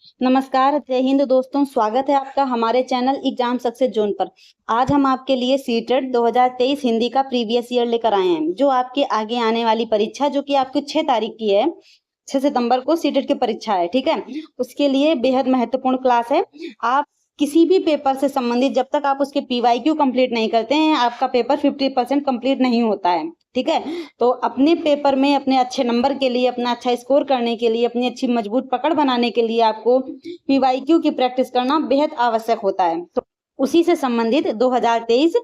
नमस्कार, जय हिंद दोस्तों। स्वागत है आपका हमारे चैनल एग्जाम सक्सेस जोन पर। आज हम आपके लिए सीटेट 2023 हिंदी का प्रीवियस ईयर लेकर आए हैं, जो आपके आगे आने वाली परीक्षा जो कि आपकी 6 तारीख की है, 6 सितंबर को सीटेट की परीक्षा है, ठीक है। उसके लिए बेहद महत्वपूर्ण क्लास है। आप किसी भी पेपर से संबंधित जब तक आप उसके पीवाईक्यू कंप्लीट नहीं करते हैं, आपका पेपर 50% कंप्लीट नहीं होता है, ठीक है। तो अपने पेपर में अपने अच्छे नंबर के लिए, अपना अच्छा स्कोर करने के लिए, अपनी अच्छी मजबूत पकड़ बनाने के लिए आपको पीवाईक्यू की प्रैक्टिस करना बेहद आवश्यक होता है। तो उसी से संबंधित 2023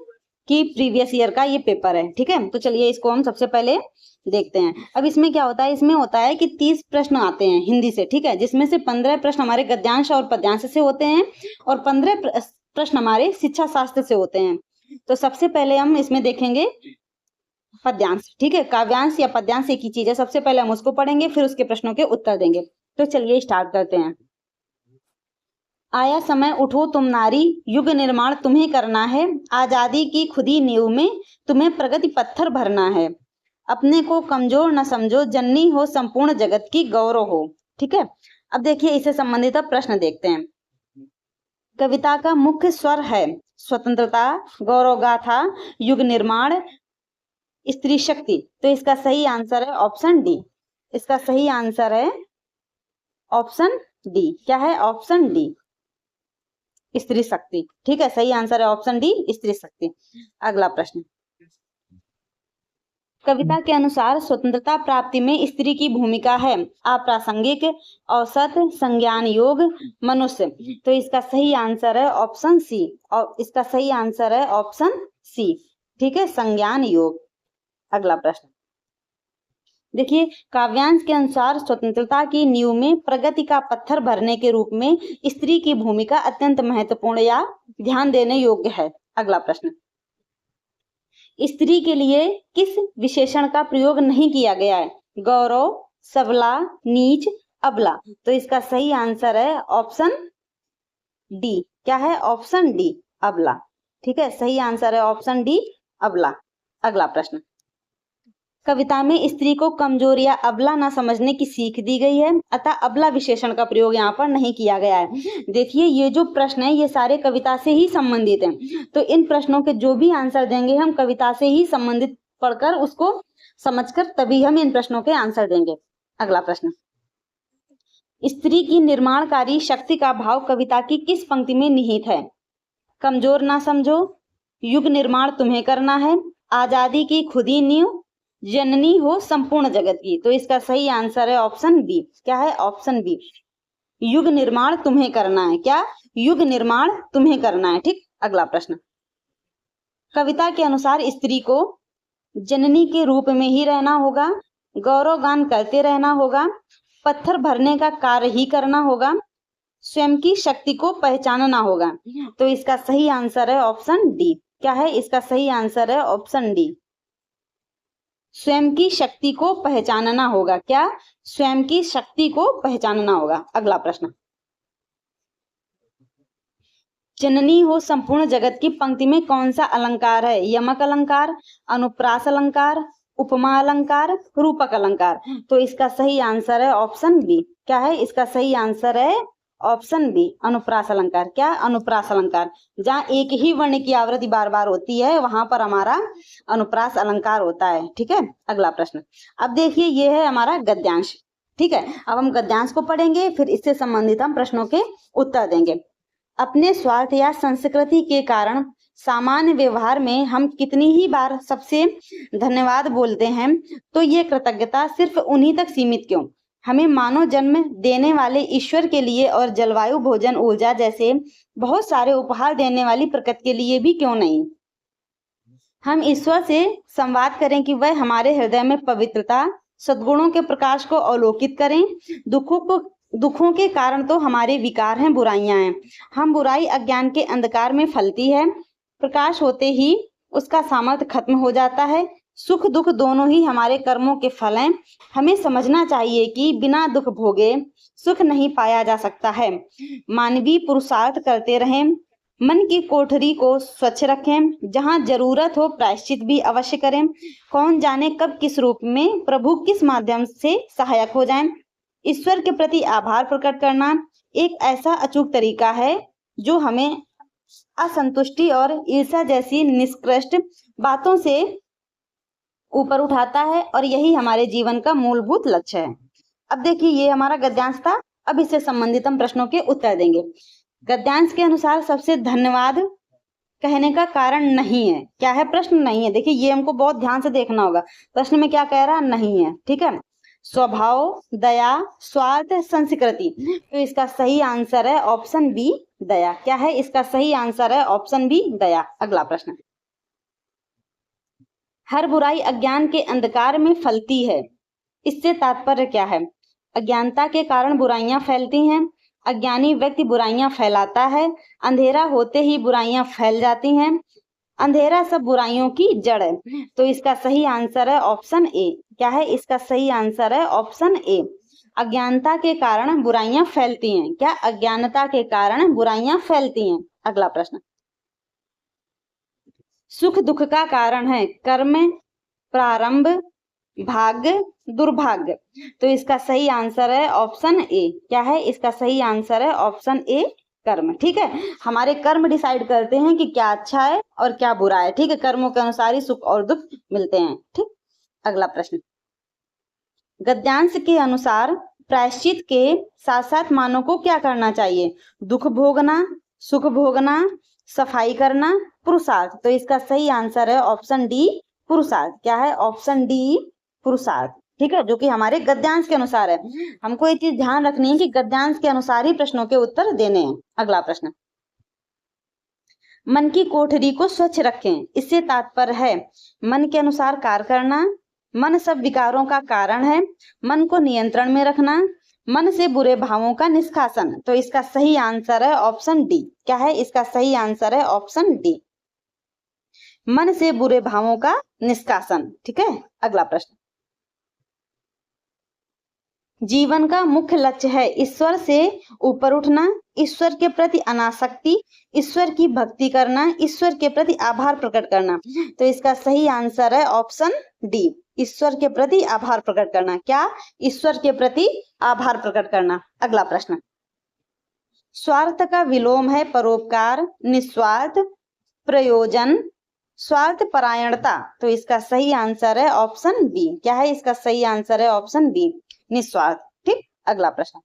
की प्रीवियस ईयर का ये पेपर है, ठीक है। तो चलिए इसको हम सबसे पहले देखते हैं। अब इसमें क्या होता है, इसमें होता है कि 30 प्रश्न आते हैं हिंदी से, ठीक है, जिसमें से 15 प्रश्न हमारे गद्यांश और पद्यांश से होते हैं और 15 प्रश्न हमारे शिक्षा शास्त्र से होते हैं। तो सबसे पहले हम इसमें देखेंगे पद्यांश, ठीक है। काव्यांश या पद्यांश एक ही चीज है। सबसे पहले हम उसको पढ़ेंगे, फिर उसके प्रश्नों के उत्तर देंगे। तो चलिए स्टार्ट करते हैं। आया समय उठो तुम नारी, युग निर्माण तुम्हें करना है, आजादी की खुदी नींव में तुम्हें प्रगति पत्थर भरना है, अपने को कमजोर न समझो, जननी हो संपूर्ण जगत की गौरव हो, ठीक है। अब देखिए इससे संबंधित अब प्रश्न देखते हैं। कविता का मुख्य स्वर है स्वतंत्रता, गौरव गाथा, युग निर्माण, स्त्री शक्ति। तो इसका सही आंसर है ऑप्शन डी। इसका सही आंसर है ऑप्शन डी। क्या है? ऑप्शन डी, स्त्री शक्ति, ठीक है। सही आंसर है ऑप्शन डी, स्त्री शक्ति। अगला प्रश्न। कविता के अनुसार स्वतंत्रता प्राप्ति में स्त्री की भूमिका है अप्रासंगिक, औसत, संज्ञान योग, मनुष्य। तो इसका सही आंसर है ऑप्शन सी। और इसका सही आंसर है ऑप्शन सी, ठीक है, संज्ञान योग। अगला प्रश्न देखिए, काव्यांश के अनुसार स्वतंत्रता की नींव में प्रगति का पत्थर भरने के रूप में स्त्री की भूमिका अत्यंत महत्वपूर्ण या ध्यान देने योग्य है। अगला प्रश्न, स्त्री के लिए किस विशेषण का प्रयोग नहीं किया गया है? गौरव, सबला, नीच, अबला। तो इसका सही आंसर है ऑप्शन डी। क्या है? ऑप्शन डी, अबला, ठीक है। सही आंसर है ऑप्शन डी, अबला। अगला प्रश्न, कविता में स्त्री को कमजोर या अबला ना समझने की सीख दी गई है, अतः अबला विशेषण का प्रयोग यहाँ पर नहीं किया गया है। देखिए ये जो प्रश्न है ये सारे कविता से ही संबंधित हैं, तो इन प्रश्नों के जो भी आंसर देंगे हम कविता से ही संबंधित पढ़कर उसको समझकर तभी हम इन प्रश्नों के आंसर देंगे। अगला प्रश्न, स्त्री की निर्माणकारी शक्ति का भाव कविता की किस पंक्ति में निहित है? कमजोर ना समझो, युग निर्माण तुम्हें करना है, आजादी की खुदी नींव, जननी हो संपूर्ण जगत की। तो इसका सही आंसर है ऑप्शन बी। क्या है? ऑप्शन बी, युग निर्माण तुम्हें करना है। क्या? युग निर्माण तुम्हें करना है, ठीक। अगला प्रश्न, कविता के अनुसार स्त्री को जननी के रूप में ही रहना होगा, गौरव गान करते रहना होगा, पत्थर भरने का कार्य ही करना होगा, स्वयं की शक्ति को पहचानना होगा। तो इसका सही आंसर है ऑप्शन डी। क्या है? इसका सही आंसर है ऑप्शन डी, स्वयं की शक्ति को पहचानना होगा। क्या? स्वयं की शक्ति को पहचानना होगा। अगला प्रश्न, जननी हो संपूर्ण जगत की पंक्ति में कौन सा अलंकार है? यमक अलंकार, अनुप्रास अलंकार, उपमा अलंकार, रूपक अलंकार। तो इसका सही आंसर है ऑप्शन बी। क्या है? इसका सही आंसर है ऑप्शन बी, अनुप्रास अलंकार। क्या? अनुप्रास अलंकार। जहाँ एक ही वर्ण की आवृत्ति बार बार होती है वहां पर हमारा अनुप्रास अलंकार होता है, ठीक है। अगला प्रश्न, अब देखिए ये है हमारा गद्यांश, ठीक है। अब हम गद्यांश को पढ़ेंगे, फिर इससे संबंधित हम प्रश्नों के उत्तर देंगे। अपने स्वार्थ या संस्कृति के कारण सामान्य व्यवहार में हम कितनी ही बार सबसे धन्यवाद बोलते हैं, तो ये कृतज्ञता सिर्फ उन्हीं तक सीमित क्यों? हमें मानव जन्म देने वाले ईश्वर के लिए और जलवायु, भोजन, ऊर्जा जैसे बहुत सारे उपहार देने वाली प्रकृति के लिए भी क्यों नहीं? हम ईश्वर से संवाद करें कि वह हमारे हृदय में पवित्रता, सद्गुणों के प्रकाश को अवलोकित करें। दुखों के कारण तो हमारे विकार हैं, बुराइयां हैं। हम बुराई अज्ञान के अंधकार में फलती है, प्रकाश होते ही उसका सामर्थ्य खत्म हो जाता है। सुख दुख दोनों ही हमारे कर्मों के फल हैं। हमें समझना चाहिए कि बिना दुख भोगे सुख नहीं पाया जा सकता है। मानवीय पुरुषार्थ करते रहें, मन की कोठरी को स्वच्छ रखें, जहां जरूरत हो प्रायश्चित भी अवश्य करें। कौन जाने कब किस रूप में प्रभु किस माध्यम से सहायक हो जाएं। ईश्वर के प्रति आभार प्रकट करना एक ऐसा अचूक तरीका है जो हमें असंतुष्टि और ईर्ष्या जैसी निष्कृष्ट बातों से ऊपर उठाता है और यही हमारे जीवन का मूलभूत लक्ष्य है। अब देखिए, ये हमारा गद्यांश था। अब इससे संबंधित हम प्रश्नों के उत्तर देंगे। गद्यांश के अनुसार सबसे धन्यवाद कहने का कारण नहीं है। क्या है? प्रश्न नहीं है। देखिए, ये हमको बहुत ध्यान से देखना होगा। प्रश्न में क्या कह रहा है? नहीं है। ठीक है। स्वभाव, दया, स्वार्थ, संस्कृति। तो इसका सही आंसर है ऑप्शन बी, दया। क्या है? इसका सही आंसर है ऑप्शन बी, दया। अगला प्रश्न, हर बुराई अज्ञान के अंधकार में फैलती है, इससे तात्पर्य क्या है? अज्ञानता के कारण बुराइयां फैलती हैं, अज्ञानी व्यक्ति बुराइयां फैलाता है, अंधेरा होते ही बुराइयां फैल जाती हैं, अंधेरा सब बुराइयों की जड़ है। तो इसका सही आंसर है ऑप्शन ए। क्या है? इसका सही आंसर है ऑप्शन ए। अज्ञानता के कारण बुराइयां फैलती हैं। क्या? अज्ञानता के कारण बुराइयां फैलती हैं। अगला प्रश्न, सुख दुख का कारण है कर्म, प्रारंभ, भाग्य, दुर्भाग्य। तो इसका सही आंसर है ऑप्शन ए। क्या है? इसका सही आंसर है ऑप्शन ए, कर्म। ठीक है। हमारे कर्म डिसाइड करते हैं कि क्या अच्छा है और क्या बुरा है। ठीक है। कर्मों के अनुसार ही सुख और दुख मिलते हैं। ठीक। अगला प्रश्न, गद्यांश के अनुसार प्रायश्चित के साथ साथ मानव को क्या करना चाहिए? दुख भोगना, सुख भोगना, सफाई करना, पुरुषार्थ। तो इसका सही आंसर है ऑप्शन डी, पुरुषार्थ। क्या है? ऑप्शन डी, पुरुषार्थ। ठीक है। जो कि हमारे गद्यांश के अनुसार है। हमको एक चीज ध्यान रखनी है कि गद्यांश के अनुसार ही प्रश्नों के उत्तर देने हैं। अगला प्रश्न, मन की कोठरी को स्वच्छ रखें, इससे तात्पर्य है मन के अनुसार कार्य करना, मन सब विकारों का कारण है, मन को नियंत्रण में रखना, मन से बुरे भावों का निष्कासन। तो इसका सही आंसर है ऑप्शन डी। क्या है? इसका सही आंसर है ऑप्शन डी, मन से बुरे भावों का निष्कासन। ठीक है। अगला प्रश्न, जीवन का मुख्य लक्ष्य है ईश्वर से ऊपर उठना, ईश्वर के प्रति अनासक्ति, ईश्वर की भक्ति करना, ईश्वर के प्रति आभार प्रकट करना। तो इसका सही आंसर है ऑप्शन डी, ईश्वर के प्रति आभार प्रकट करना। क्या? ईश्वर के प्रति आभार प्रकट करना। अगला प्रश्न, स्वार्थ का विलोम है परोपकार, निस्वार्थ, प्रयोजन, स्वार्थ परायणता। तो इसका सही आंसर है ऑप्शन बी। क्या है? इसका सही आंसर है ऑप्शन बी, निस्वार्थ। ठीक। अगला प्रश्न,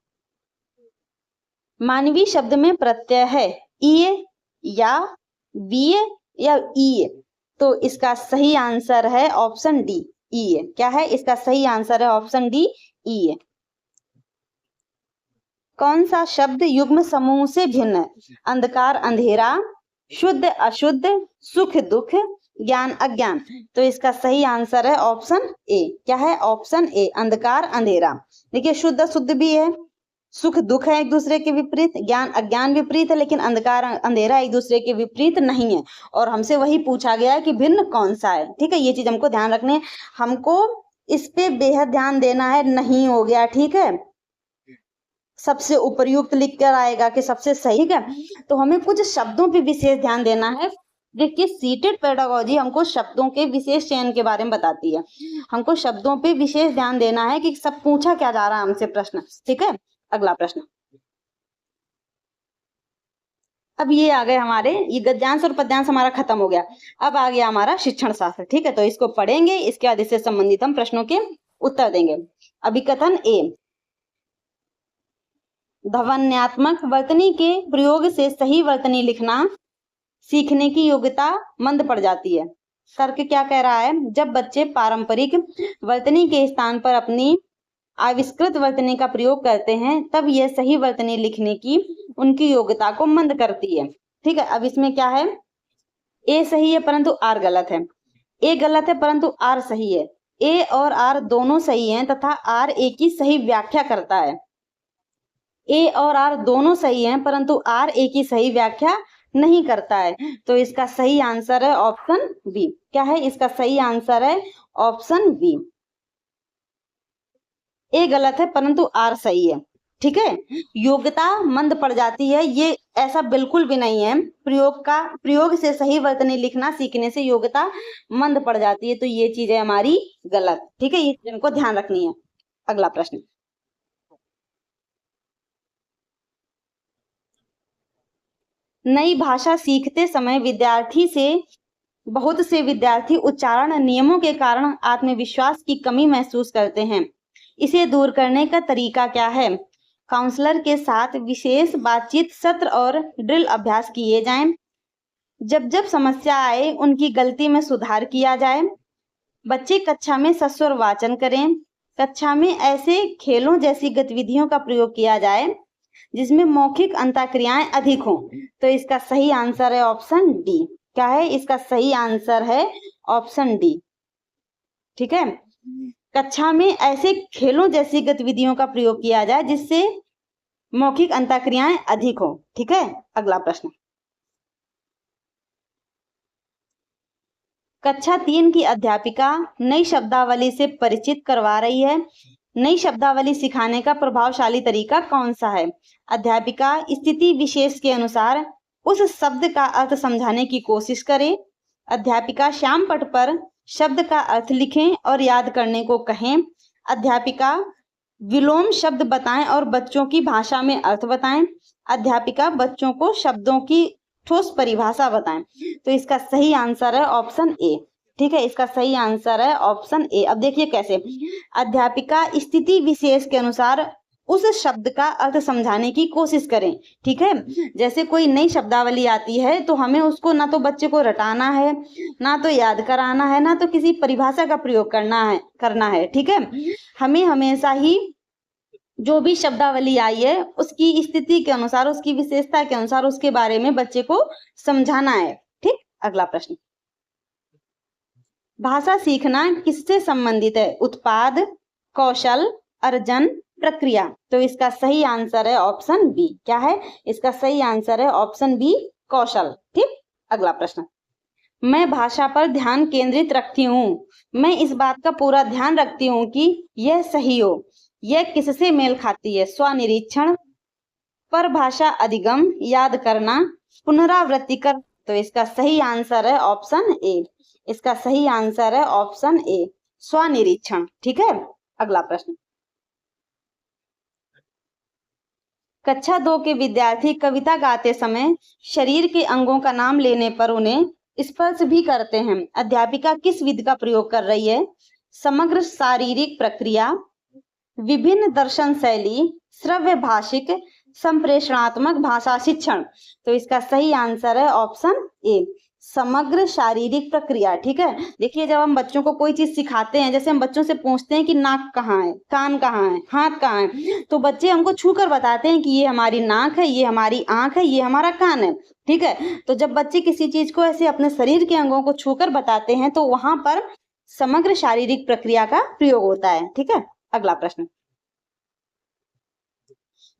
मानवीय शब्द में प्रत्यय है ईय या वीय या ईय। तो इसका सही आंसर है ऑप्शन डी, ईय। क्या है? इसका सही आंसर है ऑप्शन डी, ईय। कौन सा शब्द युग्म समूह से भिन्न है? अंधकार अंधेरा, शुद्ध अशुद्ध, सुख दुख, ज्ञान अज्ञान। तो इसका सही आंसर है ऑप्शन ए। क्या है? ऑप्शन ए, अंधकार अंधेरा। देखिए, शुद्ध अशुद्ध भी है, सुख दुख है एक दूसरे के विपरीत, ज्ञान अज्ञान विपरीत है, लेकिन अंधकार अंधेरा एक दूसरे के विपरीत नहीं है। और हमसे वही पूछा गया है कि भिन्न कौन सा है। ठीक है। ये चीज हमको ध्यान रखनी है, हमको इस पे बेहद ध्यान देना है। नहीं हो गया, ठीक है, सबसे उपयुक्त लिख कर आएगा कि सबसे सही। ठीक है। तो हमें कुछ शब्दों पे विशेष ध्यान देना है। देखिए, सीटेड पेडागोजी हमको शब्दों के विशेष चयन के बारे में बताती है। हमको शब्दों पे विशेष ध्यान देना है कि सब पूछा क्या जा रहा है हमसे प्रश्न। ठीक है। अगला प्रश्न, अब ये आ गए हमारे, ये गद्यांश और पद्यांश हमारा खत्म हो गया। अब आ गया हमारा शिक्षण शास्त्र। ठीक है। तो इसको पढ़ेंगे, इसके बाद इससे संबंधित हम प्रश्नों के उत्तर देंगे। अभिकथन ए, ध्वन्यात्मक वर्तनी के प्रयोग से सही वर्तनी लिखना सीखने की योग्यता मंद पड़ जाती है। तर्क क्या कह रहा है? जब बच्चे पारंपरिक वर्तनी के स्थान पर अपनी आविष्कृत वर्तनी का प्रयोग करते हैं तब यह सही वर्तनी लिखने की उनकी योग्यता को मंद करती है। ठीक है। अब इसमें क्या है? ए सही है परंतु आर गलत है, ए गलत है परंतु आर सही है, ए और आर दोनों सही हैं तथा आर ए की सही व्याख्या करता है। ए और आर दोनों सही हैं परंतु आर ए की सही व्याख्या नहीं करता है। तो इसका सही आंसर है ऑप्शन बी। क्या है? इसका सही आंसर है ऑप्शन बी, ए गलत है परंतु आर सही है। ठीक है। योग्यता मंद पड़ जाती है, ये ऐसा बिल्कुल भी नहीं है। प्रयोग से सही वर्तनी लिखना सीखने से योग्यता मंद पड़ जाती है, तो ये चीज है हमारी गलत। ठीक है। ये चीज को ध्यान रखनी है। अगला प्रश्न, नई भाषा सीखते समय बहुत से विद्यार्थी उच्चारण नियमों के कारण आत्मविश्वास की कमी महसूस करते हैं। इसे दूर करने का तरीका क्या है? काउंसलर के साथ विशेष बातचीत सत्र और ड्रिल अभ्यास किए जाएं। जब जब समस्या आए उनकी गलती में सुधार किया जाए। बच्चे कक्षा में सस्वर वाचन करें। कक्षा में ऐसे खेलों जैसी गतिविधियों का प्रयोग किया जाए जिसमें मौखिक अंतःक्रियाएं अधिक हों। तो इसका सही आंसर है ऑप्शन डी। क्या है? इसका सही आंसर है ऑप्शन डी। ठीक है, कक्षा में ऐसे खेलों जैसी गतिविधियों का प्रयोग किया जाए जिससे मौखिक अंतःक्रियाएं अधिक हो। ठीक है, अगला प्रश्न। कक्षा 3 की अध्यापिका नई शब्दावली से परिचित करवा रही है। नई शब्दावली सिखाने का प्रभावशाली तरीका कौन सा है? अध्यापिका स्थिति विशेष के अनुसार उस शब्द का अर्थ समझाने की कोशिश करे। अध्यापिका श्याम पट पर शब्द का अर्थ लिखें और याद करने को कहें। अध्यापिका विलोम शब्द बताएं और बच्चों की भाषा में अर्थ बताएं। अध्यापिका बच्चों को शब्दों की ठोस परिभाषा बताएं। तो इसका सही आंसर है ऑप्शन ए। ठीक है, इसका सही आंसर है ऑप्शन ए। अब देखिए कैसे। अध्यापिका स्थिति विशेष के अनुसार उस शब्द का अर्थ समझाने की कोशिश करें। ठीक है, जैसे कोई नई शब्दावली आती है तो हमें उसको ना तो बच्चे को रटाना है, ना तो याद कराना है, ना तो किसी परिभाषा का प्रयोग करना है। ठीक है, हमें हमेशा ही जो भी शब्दावली आई है उसकी स्थिति के अनुसार, उसकी विशेषता के अनुसार उसके बारे में बच्चे को समझाना है। ठीक, अगला प्रश्न। भाषा सीखना किससे संबंधित है? उत्पाद, कौशल, अर्जन, प्रक्रिया। तो इसका सही आंसर है ऑप्शन बी। क्या है? इसका सही आंसर है ऑप्शन बी, कौशल। ठीक, अगला प्रश्न। मैं भाषा पर ध्यान केंद्रित रखती हूँ। मैं इस बात का पूरा ध्यान रखती हूँ कि यह सही हो। यह किससे मेल खाती है? स्वनिरीक्षण, परभाषा अधिगम, याद करना, पुनरावृत्ति कर। तो इसका सही आंसर है ऑप्शन ए। इसका सही आंसर है ऑप्शन ए, स्वनिरीक्षण। ठीक है, अगला प्रश्न। कक्षा 2 के विद्यार्थी कविता गाते समय शरीर के अंगों का नाम लेने पर उन्हें स्पर्श भी करते हैं। अध्यापिका किस विधि का प्रयोग कर रही है? समग्र शारीरिक प्रक्रिया, विभिन्न दर्शन शैली, श्रव्य भाषिक, संप्रेषणात्मक भाषा शिक्षण। तो इसका सही आंसर है ऑप्शन ए, समग्र शारीरिक प्रक्रिया। ठीक है, देखिए जब हम बच्चों को कोई चीज सिखाते हैं, जैसे हम बच्चों से पूछते हैं कि नाक कहाँ है, कान कहाँ है, हाथ कहाँ है, तो बच्चे हमको छूकर बताते हैं कि ये हमारी नाक है, ये हमारी आंख है, ये हमारा कान है। ठीक है, तो जब बच्चे किसी चीज को ऐसे अपने शरीर के अंगों को छूकर बताते हैं तो वहां पर समग्र शारीरिक प्रक्रिया का प्रयोग होता है। ठीक है, अगला प्रश्न।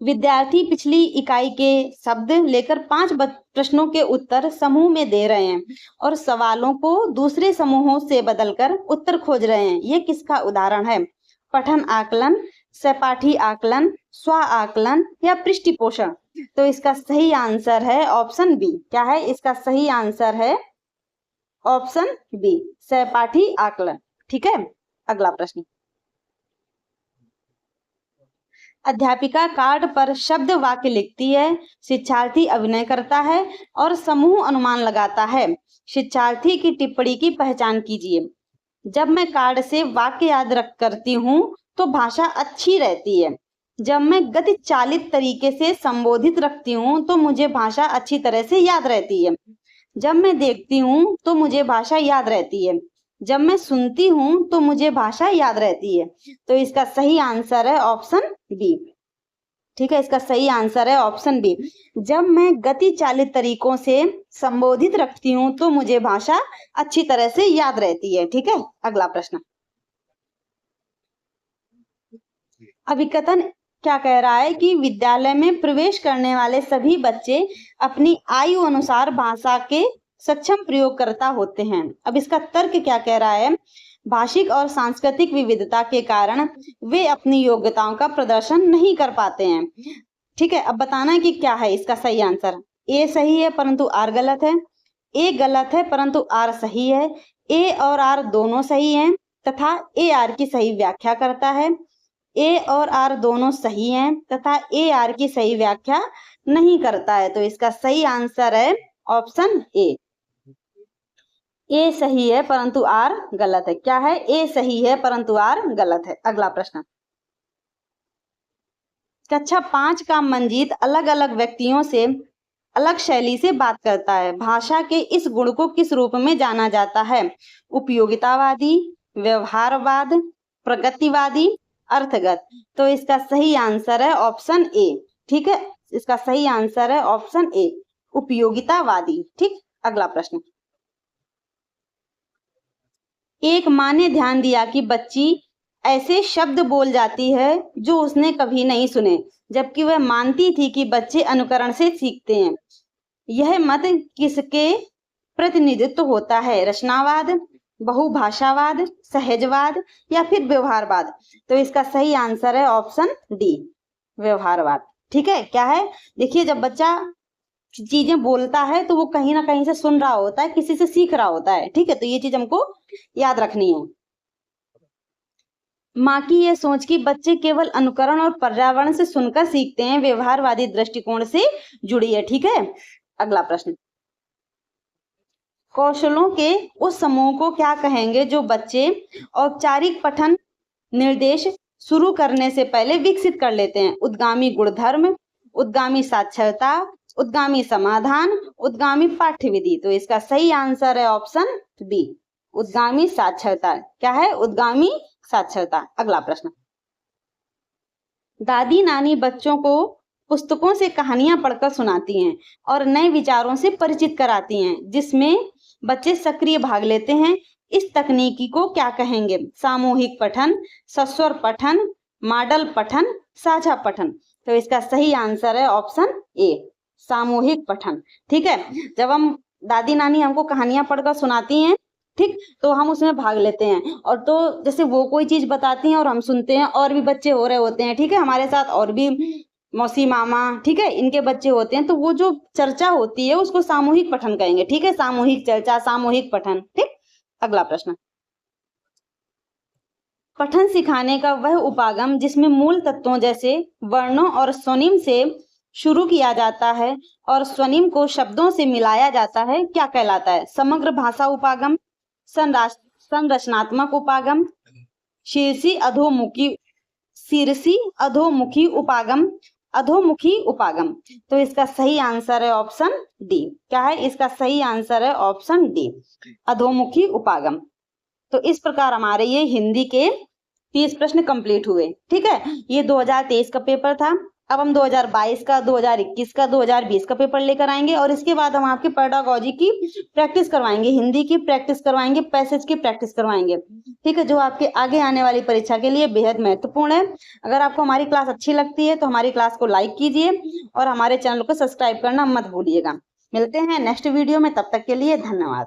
विद्यार्थी पिछली इकाई के शब्द लेकर 5 प्रश्नों के उत्तर समूह में दे रहे हैं और सवालों को दूसरे समूहों से बदलकर उत्तर खोज रहे हैं। ये किसका उदाहरण है? पठन आकलन, सहपाठी आकलन, स्व आकलन या पृष्ठपोषण। तो इसका सही आंसर है ऑप्शन बी। क्या है? इसका सही आंसर है ऑप्शन बी, सहपाठी आकलन। ठीक है, अगला प्रश्न। अध्यापिका कार्ड पर शब्द वाक्य लिखती है, शिक्षार्थी अभिनय करता है और समूह अनुमान लगाता है। शिक्षार्थी की टिप्पणी की पहचान कीजिए। जब मैं कार्ड से वाक्य याद रख करती हूँ तो भाषा अच्छी रहती है। जब मैं गति चालित तरीके से संबोधित रखती हूँ तो मुझे भाषा अच्छी तरह से याद रहती है। जब मैं देखती हूँ तो मुझे भाषा याद रहती है। जब मैं सुनती हूँ तो मुझे भाषा याद रहती है। तो इसका सही आंसर है ऑप्शन बी। ठीक है, इसका सही आंसर है ऑप्शन बी। जब मैं गति चालित तरीकों से संबोधित रखती हूँ तो मुझे भाषा अच्छी तरह से याद रहती है। ठीक है, अगला प्रश्न। अभिकथन क्या कह रहा है कि विद्यालय में प्रवेश करने वाले सभी बच्चे अपनी आयु अनुसार भाषा के सक्षम प्रयोगकर्ता होते हैं। अब इसका तर्क क्या कह रहा है? भाषिक और सांस्कृतिक विविधता के कारण वे अपनी योग्यताओं का प्रदर्शन नहीं कर पाते हैं। ठीक है, अब बताना है कि क्या है इसका सही आंसर। ए सही है परंतु आर गलत है, ए गलत है परंतु आर सही है, ए और आर दोनों सही हैं तथा ए आर की सही व्याख्या करता है, ए और आर दोनों सही हैं तथा ए आर की सही व्याख्या नहीं करता है। तो इसका सही आंसर है ऑप्शन ए। ए सही है परंतु आर गलत है। क्या है? ए सही है परंतु आर गलत है। अगला प्रश्न, कक्षा 5 का मंजीत अलग अलग व्यक्तियों से अलग शैली से बात करता है। भाषा के इस गुण को किस रूप में जाना जाता है? उपयोगितावादी, व्यवहारवाद, प्रगतिवादी, अर्थगत। तो इसका सही आंसर है ऑप्शन ए। ठीक है, इसका सही आंसर है ऑप्शन ए, उपयोगितावादी। ठीक, अगला प्रश्न, एक माँ ने ध्यान दिया कि बच्ची ऐसे शब्द बोल जाती है जो उसने कभी नहीं सुने, जबकि वह मानती थी कि बच्चे अनुकरण से सीखते हैं। यह मत किसके प्रतिनिधित्व होता है? रचनावाद, बहुभाषावाद, सहजवाद या फिर व्यवहारवाद। तो इसका सही आंसर है ऑप्शन डी, व्यवहारवाद। ठीक है, क्या है? देखिए, जब बच्चा चीजें बोलता है तो वो कहीं ना कहीं से सुन रहा होता है, किसी से सीख रहा होता है। ठीक है, तो ये चीज हमको याद रखनी है। माँ की यह सोच कि बच्चे केवल अनुकरण और पर्यावरण से सुनकर सीखते हैं, व्यवहारवादी दृष्टिकोण से जुड़ी है। ठीक है, अगला प्रश्न, कौशलों के उस समूह को क्या कहेंगे जो बच्चे औपचारिक पठन निर्देश शुरू करने से पहले विकसित कर लेते हैं? उद्गामी गुणधर्म, उद्गामी साक्षरता, उद्गामी समाधान, उद्गामी पाठ्यविधि। तो इसका सही आंसर है ऑप्शन बी, उद्गामी साक्षरता। क्या है? उद्गामी साक्षरता। अगला प्रश्न, दादी नानी बच्चों को पुस्तकों से कहानियां पढ़कर सुनाती हैं और नए विचारों से परिचित कराती हैं, जिसमें बच्चे सक्रिय भाग लेते हैं। इस तकनीकी को क्या कहेंगे? सामूहिक पठन, सस्वर पठन, मॉडल पठन, साझा पठन। तो इसका सही आंसर है ऑप्शन ए, सामूहिक पठन। ठीक है, जब हम दादी नानी हमको कहानियां पढ़कर सुनाती हैं, ठीक, तो हम उसमें भाग लेते हैं। और तो जैसे वो कोई चीज बताती हैं और हम सुनते हैं, और भी बच्चे हो रहे होते हैं, ठीक है, हमारे साथ और भी मौसी मामा, ठीक है, इनके बच्चे होते हैं, तो वो जो चर्चा होती है उसको सामूहिक पठन कहेंगे। ठीक है, सामूहिक चर्चा, सामूहिक पठन। ठीक, अगला प्रश्न, पठन सिखाने का वह उपागम जिसमें मूल तत्वों जैसे वर्णों और स्वनिम से शुरू किया जाता है और स्वनिम को शब्दों से मिलाया जाता है, क्या कहलाता है? समग्र भाषा उपागम, संरचनात्मक उपागम, शीर्षी अधोमुखी उपागम, अधोमुखी उपागम। तो इसका सही आंसर है ऑप्शन डी। क्या है? इसका सही आंसर है ऑप्शन डी, अधोमुखी उपागम। तो इस प्रकार हमारे ये हिंदी के 30 प्रश्न कंप्लीट हुए। ठीक है, ये 2023 का पेपर था। अब हम 2022 का, 2021 का, 2020 का पेपर लेकर आएंगे और इसके बाद हम आपके पेडागोजी की प्रैक्टिस करवाएंगे, हिंदी की प्रैक्टिस करवाएंगे, पैसेज की प्रैक्टिस करवाएंगे। ठीक है, जो आपके आगे आने वाली परीक्षा के लिए बेहद महत्वपूर्ण है। अगर आपको हमारी क्लास अच्छी लगती है तो हमारी क्लास को लाइक कीजिए और हमारे चैनल को सब्सक्राइब करना मत भूलिएगा। मिलते हैं नेक्स्ट वीडियो में, तब तक के लिए धन्यवाद।